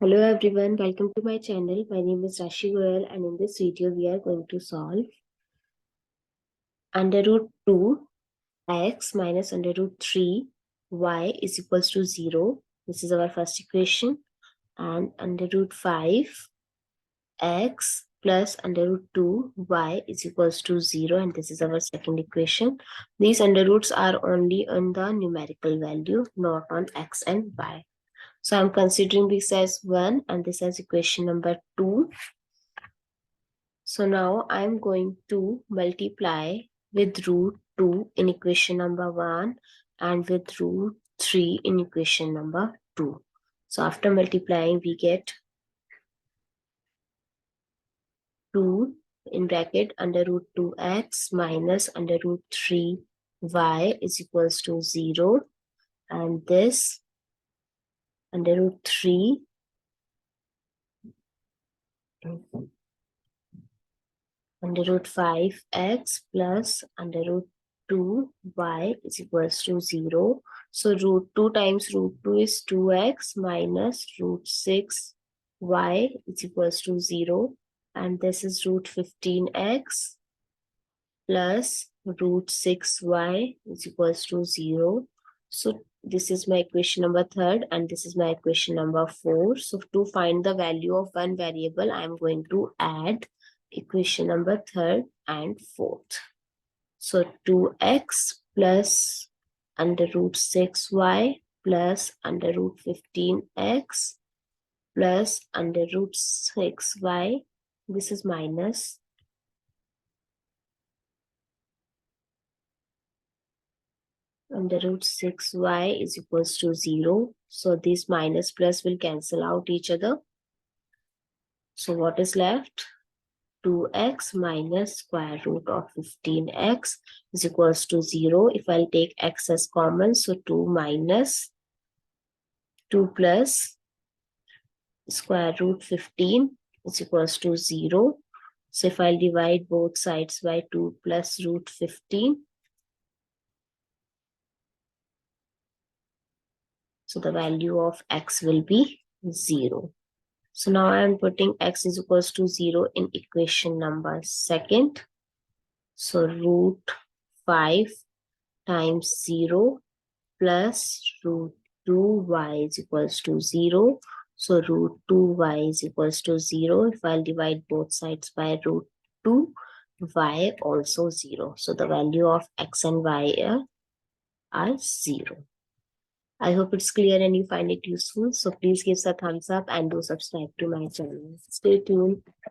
Hello everyone, welcome to my channel. My name is Rashi Goel and in this video we are going to solve under root 2 x minus under root 3 y is equals to 0. This is our first equation. And under root 5 x plus under root 2 y is equals to 0, and this is our second equation. These under roots are only on the numerical value, not on x and y. So I'm considering this as 1 and this as equation number 2. So now I'm going to multiply with root 2 in equation number 1 and with root 3 in equation number 2. So after multiplying we get 2 in bracket under root 2x minus under root 3y is equals to 0, and this under root 3 under root 5x plus under root 2y is equals to 0. So root 2 times root 2 is 2x minus root 6y is equals to 0. And this is root 15x plus root 6y is equals to 0. So this is my equation number 3 and this is my equation number 4. So to find the value of one variable, I am going to add equation number 3 and 4th. So 2x plus under root 6y plus under root 15x plus under root 6y. This is minus under root 6y is equals to 0. So this minus plus will cancel out each other. So what is left? 2x minus square root of 15x is equals to 0. If I'll take x as common, so 2 minus 2 plus square root 15 is equals to 0. So if I'll divide both sides by 2 plus root 15, so the value of x will be 0. So now I am putting x is equals to 0 in equation number 2. So root 5 times 0 plus root 2y is equals to 0. So root 2y is equals to 0. If I'll divide both sides by root 2, y also 0. So the value of x and y are 0. I hope it's clear and you find it useful. So please give us a thumbs up and do subscribe to my channel. Stay tuned.